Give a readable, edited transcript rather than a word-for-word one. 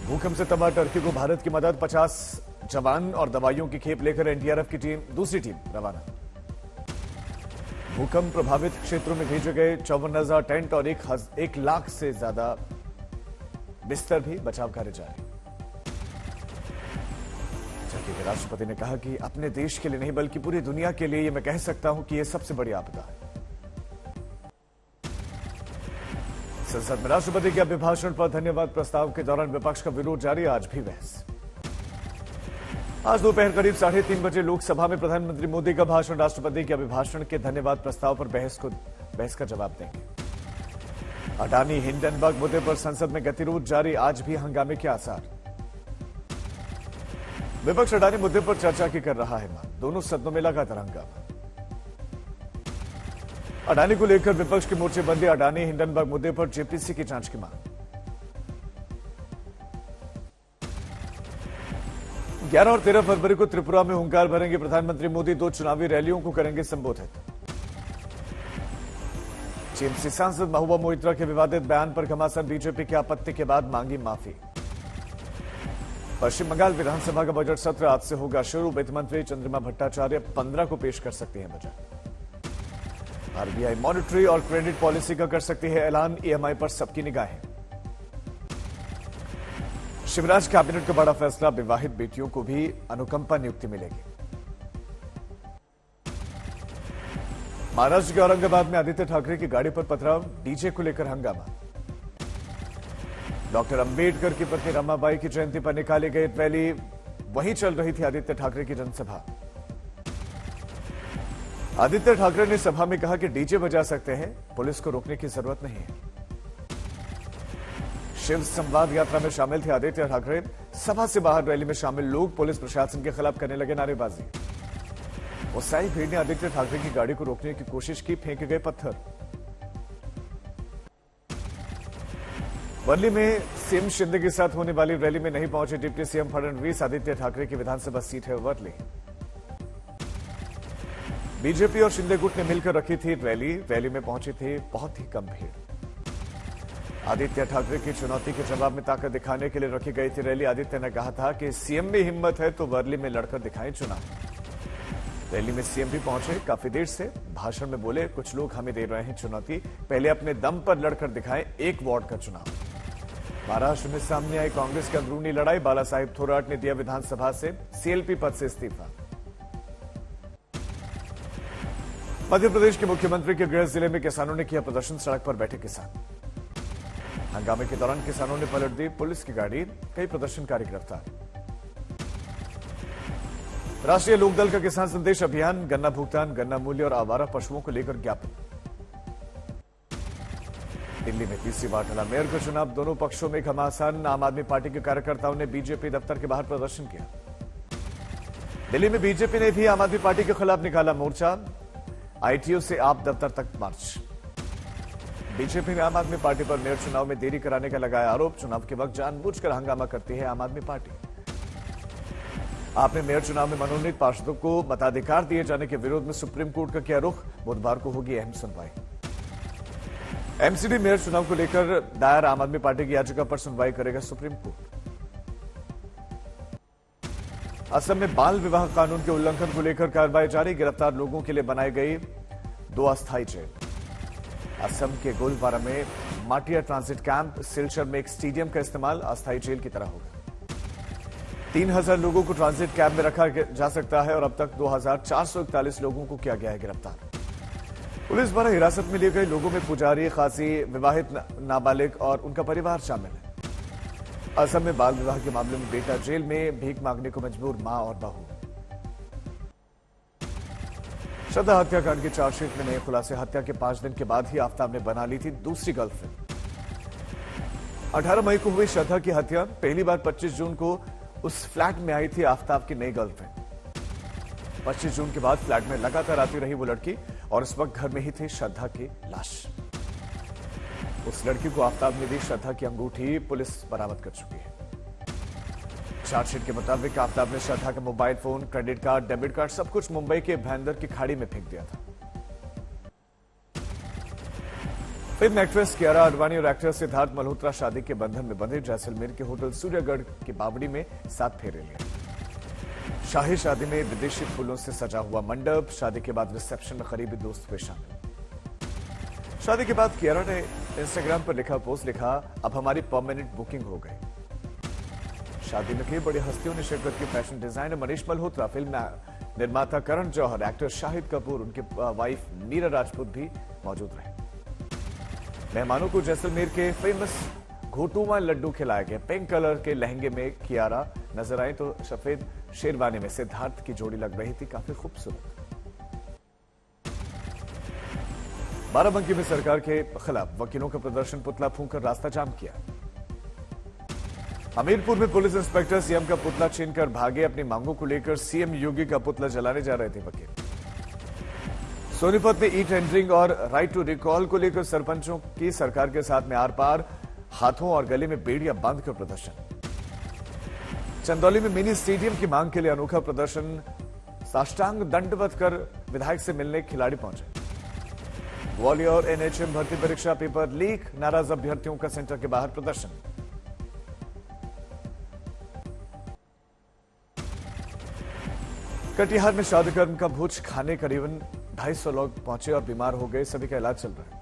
भूकंप से तबाह टर्की को भारत की मदद, 50 जवान और दवाइयों की खेप लेकर एनडीआरएफ की दूसरी टीम रवाना। भूकंप प्रभावित क्षेत्रों में भेजे गए 54,000 टेंट और 1 लाख से ज्यादा बिस्तर भी, बचाव कार्य जारी। टर्की के राष्ट्रपति ने कहा कि अपने देश के लिए नहीं बल्कि पूरी दुनिया के लिए मैं कह सकता हूं कि यह सबसे बड़ी आपदा है। संसद में राष्ट्रपति के अभिभाषण पर धन्यवाद प्रस्ताव के दौरान विपक्ष का विरोध जारी, आज भी बहस। आज दोपहर करीब 3:30 बजे लोकसभा में प्रधानमंत्री मोदी का भाषण, राष्ट्रपति के अभिभाषण के धन्यवाद प्रस्ताव पर बहस का जवाब देंगे। अडानी हिंडनबर्ग मुद्दे पर संसद में गतिरोध जारी, आज भी हंगामे के आसार। विपक्ष अडानी मुद्दे पर चर्चा की कर रहा है मांग, दोनों सदनों में लगातार हंगामा। अडानी को लेकर विपक्ष की मोर्चेबंदी, अडानी हिंडनबर्ग मुद्दे पर जेपीसी की जांच की मांग। 11 और 13 फरवरी को त्रिपुरा में हुंकार भरेंगे प्रधानमंत्री मोदी, 2 चुनावी रैलियों को करेंगे संबोधित। टीएमसी सांसद महबूबा मोइत्रा के विवादित बयान पर घमासान, बीजेपी की आपत्ति के बाद मांगी माफी। पश्चिम बंगाल विधानसभा का बजट सत्र आज से होगा शुरू, वित्त मंत्री चंद्रिमा भट्टाचार्य 15 को पेश कर सकती हैं बजट। आरबीआई मॉनेटरी और क्रेडिट पॉलिसी का कर सकती है ऐलान, ईएमआई पर सबकी निगाहें। शिवराज कैबिनेट का बड़ा फैसला, विवाहित बेटियों को भी अनुकंपा नियुक्ति मिलेगी। महाराष्ट्र के औरंगाबाद में आदित्य ठाकरे की गाड़ी पर पथराव, डीजे को लेकर हंगामा। डॉक्टर अंबेडकर की पत्नी रमाबाई की जयंती पर निकाली गई रैली, वहीं चल रही थी आदित्य ठाकरे की जनसभा। आदित्य ठाकरे ने सभा में कहा कि डीजे बजा सकते हैं, पुलिस को रोकने की जरूरत नहीं है। शिव संवाद यात्रा में शामिल थे आदित्य ठाकरे, सभा से बाहर रैली में शामिल लोग पुलिस प्रशासन के खिलाफ करने लगे नारेबाजी। उत्साही भीड़ ने आदित्य ठाकरे की गाड़ी को रोकने की कोशिश की, फेंके गए पत्थर। वर्ली में सीएम शिंदे के साथ होने वाली रैली में नहीं पहुंचे डिप्टी सीएम फडणवीस, आदित्य ठाकरे की विधानसभा सीट है वर्ली। बीजेपी और शिंदे गुट ने मिलकर रखी थी रैली में पहुंचे थे बहुत ही कम भीड़। आदित्य ठाकरे की चुनौती के जवाब में ताकत दिखाने के लिए रखी गई थी रैली। आदित्य ने कहा था कि सीएम में हिम्मत है तो वर्ली में लड़कर दिखाएं चुनाव। रैली में सीएम भी पहुंचे, काफी देर से भाषण में बोले, कुछ लोग हमें दे रहे हैं चुनौती, पहले अपने दम पर लड़कर दिखाएं 1 वार्ड का चुनाव। महाराष्ट्र में सामने आई कांग्रेस की अंदरूनी लड़ाई, बाला साहेब थोराट ने दिया विधानसभा से सीएलपी पद से इस्तीफा। मध्य प्रदेश के मुख्यमंत्री के गृह जिले में किसानों ने किया प्रदर्शन, सड़क पर बैठे किसान। हंगामे के दौरान किसानों ने पलट दी पुलिस की गाड़ी, कई प्रदर्शनकारी गिरफ्तार। राष्ट्रीय लोकदल का किसान संदेश अभियान, गन्ना भुगतान, गन्ना मूल्य और आवारा पशुओं को लेकर ज्ञापन। दिल्ली में तीसरी बार टला मेयर का चुनाव, दोनों पक्षों में घमासान, आम आदमी पार्टी के कार्यकर्ताओं ने बीजेपी दफ्तर के बाहर प्रदर्शन किया। दिल्ली में बीजेपी ने भी आम आदमी पार्टी के खिलाफ निकाला मोर्चा, आईटीओ से आप दफ्तर तक मार्च। बीजेपी ने आम आदमी पार्टी पर मेयर चुनाव में देरी कराने का लगाया आरोप, चुनाव के वक्त जानबूझकर हंगामा करती है आम आदमी पार्टी। आपने मेयर चुनाव में मनोनीत पार्षदों को मताधिकार दिए जाने के विरोध में सुप्रीम कोर्ट का किया रुख, बुधवार को होगी अहम सुनवाई। एमसीडी मेयर चुनाव को लेकर दायर आम आदमी पार्टी की याचिका पर सुनवाई करेगा सुप्रीम कोर्ट। असम में बाल विवाह कानून के उल्लंघन को लेकर कार्रवाई जारी, गिरफ्तार लोगों के लिए बनाई गई 2 अस्थायी जेल। असम के गोलपारा में माटिया ट्रांजिट कैंप, सिलचर में एक स्टेडियम का इस्तेमाल अस्थायी जेल की तरह होगा। 3000 लोगों को ट्रांजिट कैंप में रखा जा सकता है और अब तक 2441 लोगों को किया गया है गिरफ्तार। पुलिस द्वारा हिरासत में लिए गए लोगों में पुजारी, खासी, विवाहित नाबालिग और उनका परिवार शामिल है। असम में बाल विवाह के मामले में बेटा जेल में, भीख मांगने को मजबूर मां और बहू। श्रद्धा हत्याकांड की चार्जशीट में नए खुलासे, हत्या के 5 दिन के बाद ही आफताब ने बना ली थी दूसरी गर्लफ्रेंड। 18 मई को हुई श्रद्धा की हत्या, पहली बार 25 जून को उस फ्लैट में आई थी आफताब की नई गर्लफ्रेंड। 25 जून के बाद फ्लैट में लगातार आती रही वो लड़की और इस वक्त घर में ही थी श्रद्धा की लाश। उस लड़की को आफताब ने दी श्रद्धा की अंगूठी, पुलिस बरामद कर चुकी है। चार्जशीट के मुताबिक आफताब ने श्रद्धा का mobile phone, credit card, debit card सब कुछ मुंबई के भाईंदर की खाड़ी में फेंक दिया था। फिल्म एक्ट्रेस कियारा आडवाणी और एक्टर सिद्धार्थ मल्होत्रा शादी के बंधन में बंधे। जैसलमेर के होटल सूर्यगढ़ की बावड़ी में 7 फेरे लिए। शाही शादी में विदेशी फूलों से सजा हुआ मंडप। शादी के बाद रिसेप्शन में करीबी दोस्त हुए शामिल। शादी के बाद कियारा ने इंस्टाग्राम पर लिखा पोस्ट लिखा, अब हमारी परमानेंट बुकिंग हो गई। शादी में कई बड़ी हस्तियों ने शिरकत की। Fashion designer Manish Malhotra, film निर्माता करण जौहर, एक्टर शाहिद कपूर, उनके वाइफ मीरा राजपूत भी मौजूद रहे। मेहमानों को जैसलमेर के फेमस घोटुमा लड्डू खिलाया गया। पिंक कलर के लहंगे में कियारा नजर आई तो सफेद शेरवानी में सिद्धार्थ की जोड़ी लग रही थी काफी खूबसूरत। बाराबंकी में सरकार के खिलाफ वकीलों का प्रदर्शन, पुतला फूंककर रास्ता जाम किया। हमीरपुर में पुलिस इंस्पेक्टर सीएम का पुतला छीनकर भागे। अपनी मांगों को लेकर सीएम योगी का पुतला जलाने जा रहे थे वकील। सोनीपत में ई टेंडरिंग और राइट टू रिकॉल को लेकर सरपंचों की सरकार के साथ में आर पार, हाथों और गले में बेड़ियां बांधकर प्रदर्शन। चंदौली में मिनी स्टेडियम की मांग के लिए अनोखा प्रदर्शन, साष्टांग दंडवत कर विधायक से मिलने खिलाड़ी पहुंचे। ग्वालियर एनएचएम भर्ती परीक्षा पेपर लीक, नाराज अभ्यर्थियों का सेंटर के बाहर प्रदर्शन। कटिहार में शादी कर्म का भोज खाने करीबन 250 लोग पहुंचे और बीमार हो गए। सभी का इलाज चल रहा है।